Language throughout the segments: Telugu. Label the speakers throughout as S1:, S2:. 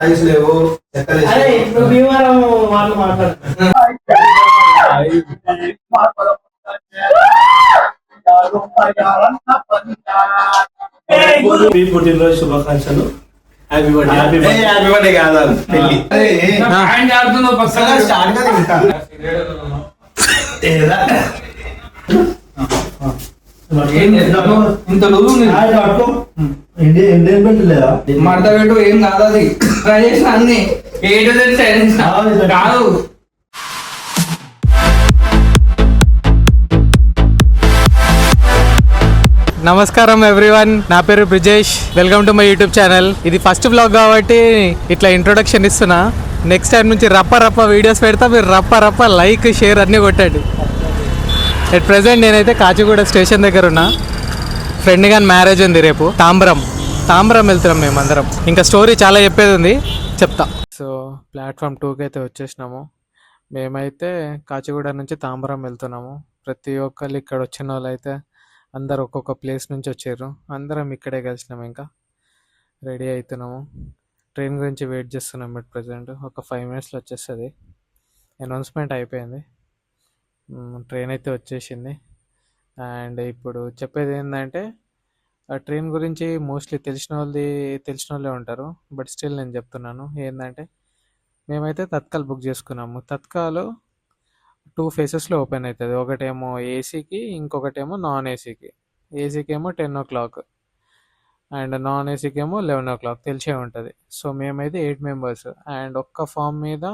S1: లేవు వాళ్ళు మాట్లాడు పుట్టినరోజు శుభాకాంక్షలు. హ్యాపీ బర్త్డే కాదు పెళ్లి
S2: మడత పెట్టు ఏం కాదు, అది ట్రై చేసిన అన్ని కాదు.
S3: నమస్కారం ఎవ్రీవన్, నా పేరు Brijesh. Welcome to my YouTube channel. ఇది ఫస్ట్ వ్లాగ్ కాబట్టి ఇట్లా ఇంట్రొడక్షన్ ఇస్తున్నా. నెక్స్ట్ టైం నుంచి రప్ప వీడియోస్ పెడతా, మీరు రప్ప లైక్ షేర్ అన్నీ కొట్టండి. ఎట్ ప్రెసెంట్ నేనైతే కాచిగూడ స్టేషన్ దగ్గర ఉన్నా. ఫ్రెండ్ గాని మ్యారేజ్ ఉంది రేపు. తాంబరం వెళ్తున్నాం మేమందరం. ఇంకా స్టోరీ చాలా చెప్పేది ఉంది, చెప్తా. సో ప్లాట్ఫామ్ 2కి అయితే వచ్చేసినాము. మేమైతే కాచిగూడ నుంచి తాంబరం వెళ్తున్నాము. ప్రతి ఒక్కళ్ళు ఇక్కడ వచ్చిన వాళ్ళు అయితే అందరు ఒక్కొక్క ప్లేస్ నుంచి వచ్చారు. అందరం ఇక్కడే కలిసినాము. ఇంకా రెడీ అవుతున్నాము. ట్రైన్ గురించి వెయిట్ చేస్తున్నాం. బట్ ప్రజెంట్ ఒక 5 minutesలో వచ్చేస్తుంది. అనౌన్స్మెంట్ అయిపోయింది, ట్రైన్ అయితే వచ్చేసింది. అండ్ ఇప్పుడు చెప్పేది ఏంటంటే, ఆ ట్రైన్ గురించి మోస్ట్లీ తెలిసిన వాళ్ళే ఉంటారు. బట్ స్టిల్ నేను చెప్తున్నాను ఏంటంటే, మేమైతే తత్కాల్ బుక్ చేసుకున్నాము. తత్కాల్ 2 phases ఓపెన్ అవుతుంది. ఒకటేమో ఏసీకి, ఇంకొకటేమో నాన్ ఏసీకి. ఏసీకి ఏమో 10 o'clock అండ్ నాన్ ఏసీకి ఏమో 11 o'clock. తెలిసే ఉంటుంది. సో మేమైతే 8 members అండ్ ఒక్క ఫామ్ మీద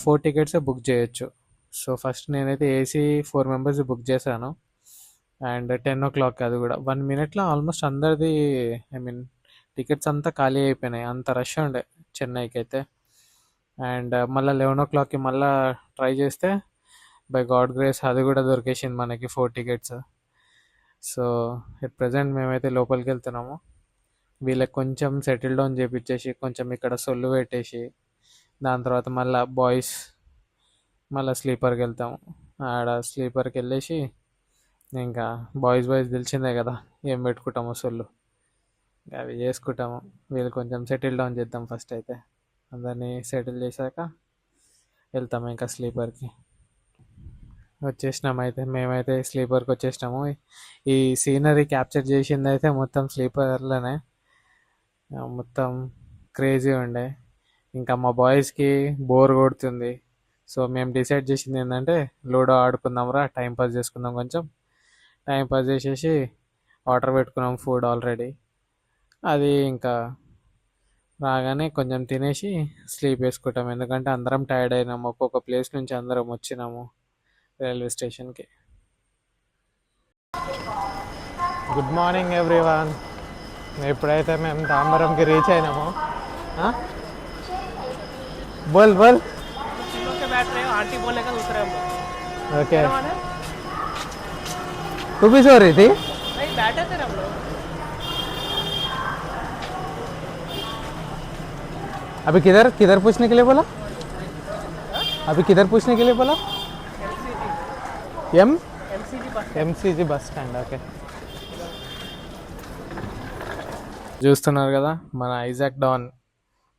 S3: 4 tickets బుక్ చేయొచ్చు. సో ఫస్ట్ నేనైతే ఏసీ 4 members బుక్ చేశాను. అండ్ 10 o'clock, అది కూడా 1 minute ఆల్మోస్ట్ అందరిది, టికెట్స్ అంతా ఖాళీ అయిపోయినాయి. అంత రష్ ఉండే చెన్నైకి అయితే. అండ్ మళ్ళీ 11 o'clockకి మళ్ళీ ట్రై చేస్తే బై గాడ్ గ్రేస్ అది కూడా దొరికేసింది మనకి 4 tickets. సో ఎట్ ప్రజెంట్ మేమైతే లోపలికి వెళ్తున్నాము. వీళ్ళకి కొంచెం సెటిల్ డౌన్ చేపించేసి, కొంచెం ఇక్కడ సొల్లు పెట్టేసి, దాని తర్వాత మళ్ళీ బాయ్స్ మళ్ళీ స్లీపర్కి వెళ్తాము. ఆడ స్లీపర్కి వెళ్ళేసి ఇంకా బాయ్స్ తెలిసిందే కదా, ఏం పెట్టుకుంటాము సొల్లు, అవి చేసుకుంటాము. వీళ్ళు కొంచెం సెటిల్ డౌన్ చేద్దాం ఫస్ట్. అయితే అందరినీ సెటిల్ చేశాక వెళ్తాము ఇంకా స్లీపర్కి. వచ్చేసినాము. అయితే మేమైతే స్లీపర్కి వచ్చేసినాము. ఈ సీనరీ క్యాప్చర్ చేసింది అయితే మొత్తం స్లీపర్లోనే, మొత్తం క్రేజీ ఉండే. ఇంకా మా బాయ్స్కి బోర్ కొడుతుంది. సో మేము డిసైడ్ చేసింది ఏంటంటే, లూడో ఆడుకుందాంరా, టైంపాస్ చేసుకుందాం. కొంచెం టైంపాస్ చేసేసి ఆర్డర్ పెట్టుకున్నాం ఫుడ్ ఆల్రెడీ. అది ఇంకా రాగానే కొంచెం తినేసి స్లీప్ వేసుకుంటాం. ఎందుకంటే అందరం టైర్డ్ అయినాము. ఒక్కొక్క ప్లేస్ నుంచి అందరం వచ్చినాము రైల్వే స్టేషన్కి. Good morning everyone. ఎప్పుడైతే మేము తాంబరంకి రీచ్ అయినామో, बोल के बैठ रहे हो, आंटी बोलने का दूसरा हम ओके। तू भी सो रही थी? नहीं, बैठे थे हम लोग. अभी किधर पूछने के लिए बोला? अभी किधर पूछने के लिए बोला? MCG bus stand. ఓకే, చూస్తున్నారు కదా మన ఐజాక్ డాన్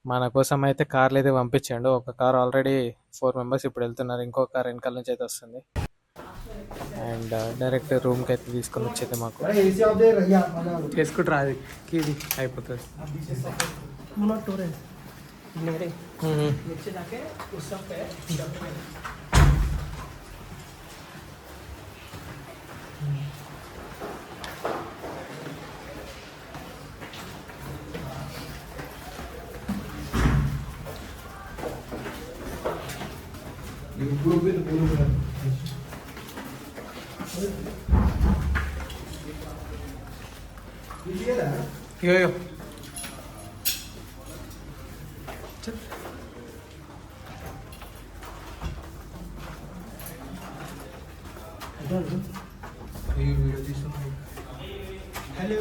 S3: మన కోసం అయితే కార్లు అయితే పంపించాడు. ఒక కార్ ఆల్రెడీ 4 members ఇప్పుడు వెళ్తున్నారు. ఇంకో కార్ వెనకాల నుంచి అయితే వస్తుంది. అండ్ డైరెక్ట్ రూమ్కి అయితే తీసుకొని వచ్చేది మాకు. వేసుకుంటారా, అది ఇది అయిపోతుంది. यो हेलो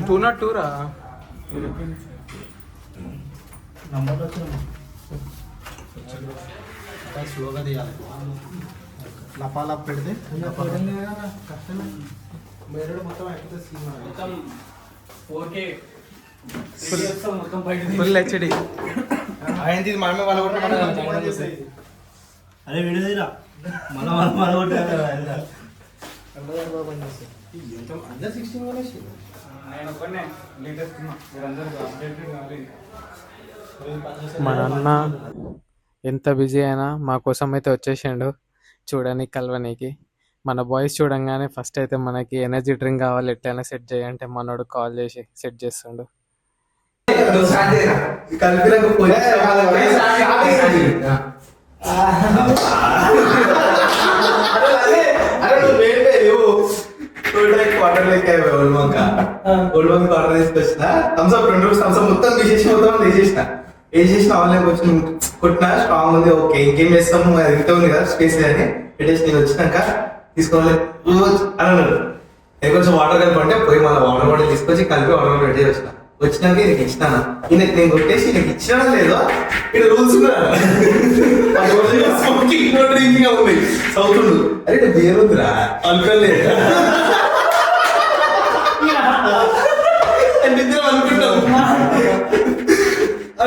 S3: 202 రా నంబర్ స్లోగా తీయాలి. లపాలా పెడితే మొత్తం 4K ఫుల్ హెచ్డి.
S2: ఆయనది మనమే వాళ్ళ కూడా
S1: అదే విడిదిరా మన
S3: మా నాన్న ఎంత బిజీ అయినా మా కోసం అయితే వచ్చేసిండు చూడడానికి, కలవనీకి. మన బాయ్స్ చూడంగానే ఫస్ట్ అయితే మనకి ఎనర్జీ డ్రింక్ కావాలి, ఎట్లయినా సెట్ చేయంటే మనోడు కాల్ చేసి సెట్ చేస్తుండు.
S2: మొత్తం వేసేసిన ఆన్లైన్ వచ్చి కొట్టినా స్ట్రాంగ్ ఉంది. ఓకే ఇంకేం చేస్తాము, అది ఇంత ఉంది కదా స్పేస్ అని పెట్టేసి నేను వచ్చినాక తీసుకోవాలి అని అన్నాడు. నేను కొంచెం వాటర్ కలిపంటే పోయి మళ్ళీ వాటర్ బాటిల్ తీసుకొచ్చి కలిపి వాటర్ బాటిల్ పెట్టేసి వచ్చిన. వచ్చినాక నీకు ఇచ్చినాను, ఈయనకి నేను కొట్టేసి నీకు ఇచ్చినా లేదో ఇక్కడ రూల్స్ డ్రింకింగ్ ఉంది సౌతుండు. అరే నేను బియర్ ఉందిరా అనుకోలేదు, నిద్ర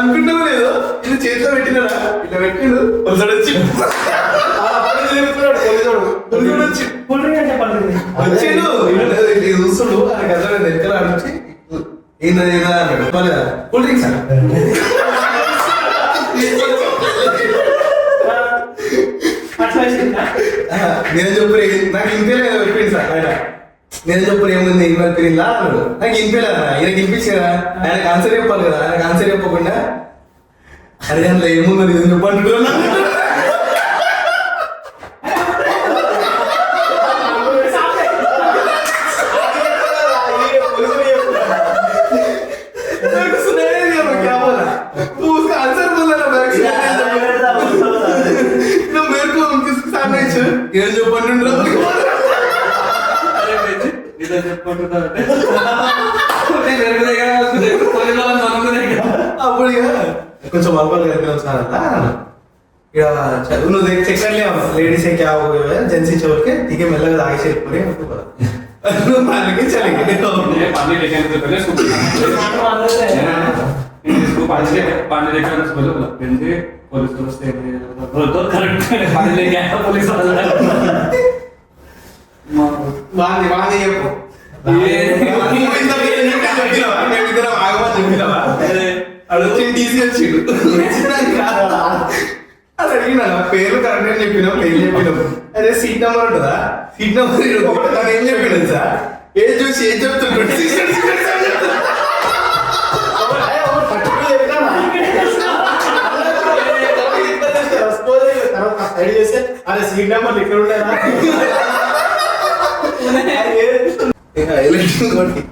S2: అనుకుంటాం లేదు. ఇది చేతిలో పెట్టినారా, ఇట్లా పెట్టిండు వచ్చి చూస్తుడు ఆయన గంట వెనకాల ఆడించి ఏంటది అన్నాడు. కూల్ డ్రింక్స్ నేను చెప్పు నాకు ఇంపేలేదు చెప్పింది సార్ ఆయన. నేను చెప్పు ఏముంది ఇవాళ పిరిలా అన్నాడు. నాకు ఇంపేలేదా, ఈయనకి ఇంపించి కదా, ఆయనకు ఆన్సర్ చెప్పాలి కదా. ఆయనకు ఆన్సర్ చెప్పకుండా అరే అందులో ఏముంది ఇది చెప్పంటున్నా. ఏం చెప్పంటుండ్రు అప్పుడు కొంచెం అల్పాలు కలిపిన సార్ ఇక చదువు నువ్వు చెక్ లేడీస్ क्या हो गया जेंट्स छोड़ के ठीक है मेला आगे से पूरे मालिक चलेंगे
S4: पानी देखा पुलिस तो करेक्ट पानी लेके आया पुलिस
S2: वाले చెప్పు అడుగుతుంది తీసుకొచ్చిండు. అది అడిగినా పేరు కరెక్ట్ అని చెప్పినాం, ఏం చెప్పినాం. అదే సీట్ నెంబర్ ఉంటుందా, సీట్ నెంబర్ ఏం చెప్పినాం సార్, ఏది చూసి ఏం చెప్తుంటాడు. అరే సీట్ నెంబర్ ఇక్కడ ఉండేదా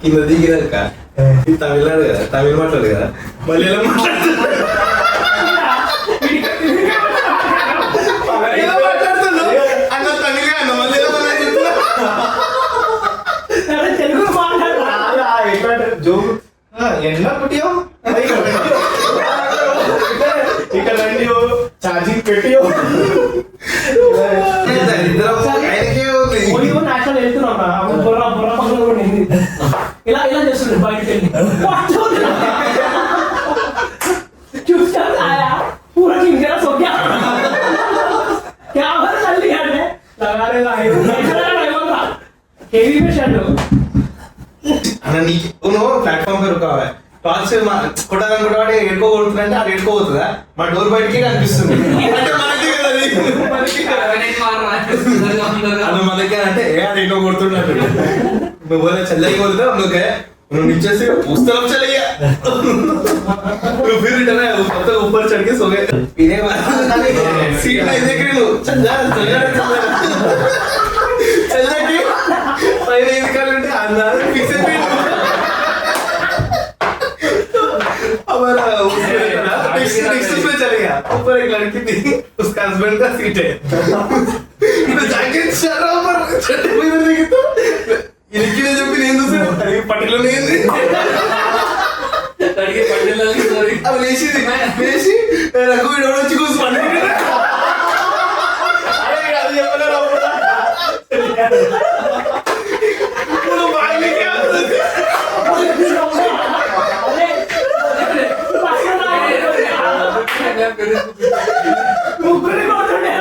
S2: కింద దిగినాక తమిళనాడు కదా, తమిళ మాట్లాడు కదా, మళ్ళీ ఎలా మాట్లాడుతున్నాడు అన్న తమిళ అన్న మళ్ళీ ఎలా మాట్లాడుతున్నా జోగు ఎట్లా పుట్టియో ఇక్కడ రండి ఛార్జింగ్ పెట్టియో
S4: ఇలా ఇలా చేస్తుండే బయటకు వెళ్ళి చూస్తా आया पूरा चिंगरा सो गया क्या हो रहा है यार लगा रहे भाई हेवी में शर्ट
S2: అన్న నీకు నువ్వు ప్లాట్ఫామ్ पे रुका हुआ है टॉर्च से కొట్టాలనుకుంటే ఎడుకోబోతుందంటే అది ఎడుకోబోతుందా, మా డోర్ బయటికి కనిపిస్తుంది అంటే మనకి మనకి అంటే ఏ అది ఎన్నో కొడుతున్నాడు. मैं बोला चल ही बोलता हम लोग है, उन्होंने नीचे से उस तरफ चले गया तो फिर रिटर्न आया, वो पत्थर ऊपर चढ़ के सो गए. पीने वाला सीट नहीं देख रही हूँ, चल जा कि पहले निकाल उठे अंदर पीछे पे हमारा नेक्स्ट पे चले गया. ऊपर एक लड़की थी, उसका हस्बैंड का सीट है जाके चढ़ा ऊपर चढ़े हुए देखी तो इनकी ने जब भी नहीं दूसरे पटेलो नहीं
S4: तड़के पटेलो की सॉरी
S2: अब लेशी रघु इडोड़ो चिकुस पड़े अरे यार ये बोला ना बोला वो भाग लेके आ
S4: ముగ్గురిని కొడుతుండే.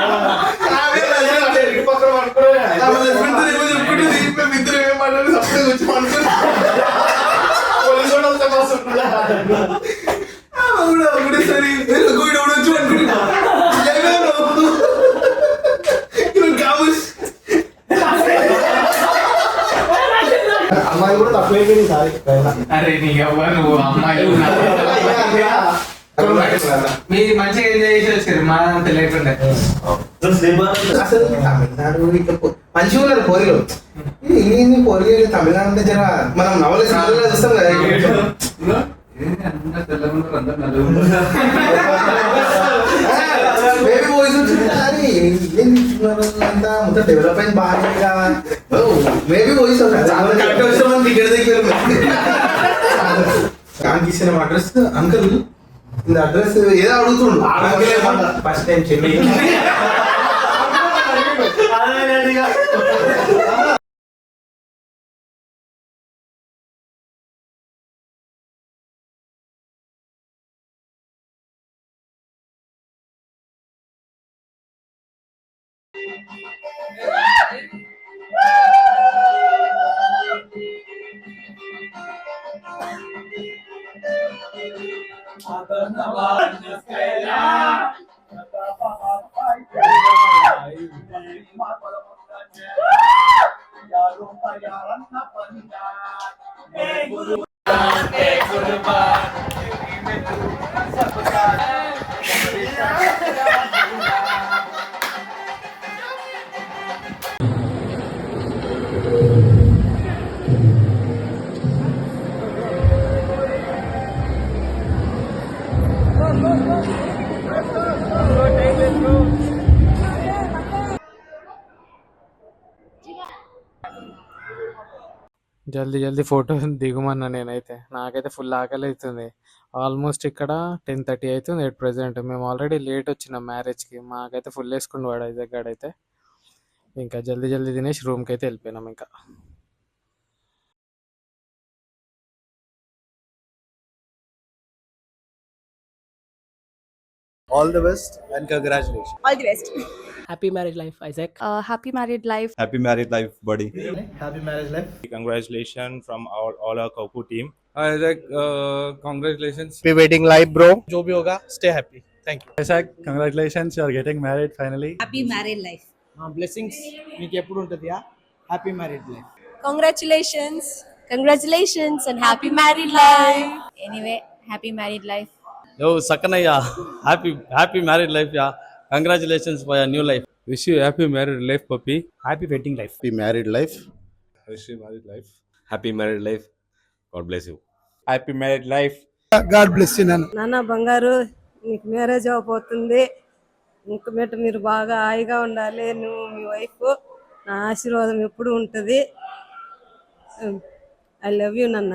S2: అమ్మాయి కూడా తక్కువైపోయింది సారీ.
S3: అరే నీ ఎవరు అమ్మాయిలు మీరు మంచిగా ఎంజాయ్ చేసి వచ్చారు, మా అంత లేకుండా.
S2: అసలు తమిళనాడు మంచిగా ఉన్నారు పోరీలు. ఇన్ని పోరీలు తమిళనాడు అంటే జర మనం నవల సినిమాలో చూస్తాం కదా. బేబీ వాయిస్ వచ్చింది కానీ అంతా మొత్తం డెవలప్ అయింది బాగా. బేబీ వాయిస్ టికెట్ దగ్గర ఇచ్చిన అడ్రస్ అంకుల్, இந்த అడ్రస్ ఏదో అడుగుతుండు. First time Chennai.
S3: జల్దీ జల్దీ ఫోటో దిగుమన్నా. నేనైతే నాకైతే ఫుల్ ఆకలి అవుతుంది. ఆల్మోస్ట్ ఇక్కడ 10:30 అవుతుంది ఎట్ ప్రెసెంట్. మేము ఆల్రెడీ లేట్ వచ్చినాం మ్యారేజ్కి. మాకైతే ఫుల్ వేసుకుని వాడు దగ్గర అయితే. ఇంకా జల్దీ జల్దీ తినేసి రూమ్కి అయితే వెళ్ళిపోయినాం. ఇంకా
S1: All the best and congratulations.
S5: All the best.
S4: Happy marriage life Isaac.
S5: Happy married life.
S6: Happy married life, buddy.
S1: Happy marriage life.
S6: Congratulations from all our Kauku team.
S7: Isaac, congratulations.
S1: Happy wedding life, bro.
S7: जो भी होगा, stay happy. Thank you.
S8: Isaac, congratulations, you are getting married finally.
S5: Happy married life.
S7: Blessings మీకు ఎప్పుడు ఉంటుందియా? Happy married life.
S5: Congratulations. Congratulations and happy married life. Anyway, happy married life.
S9: Yo, Sakanaya, happy married life, yeah. Congratulations for your new life.
S7: Wish you happy married life, puppy.
S8: Happy wedding life.
S6: Happy married life.
S7: Wish you married life.
S9: Happy married life. God bless you.
S6: Happy married life.
S8: God bless you, Nana.
S10: నాన్న బంగారు, నీకు మ్యారేజ్ అవబోతుంది. ఇంక మీట మీరు బాగా హాయిగా ఉండాలి, నువ్వు మీ వైఫ్. నా ఆశీర్వాదం ఎప్పుడు ఉంటుంది. ఐ లవ్ యూ నాన్న.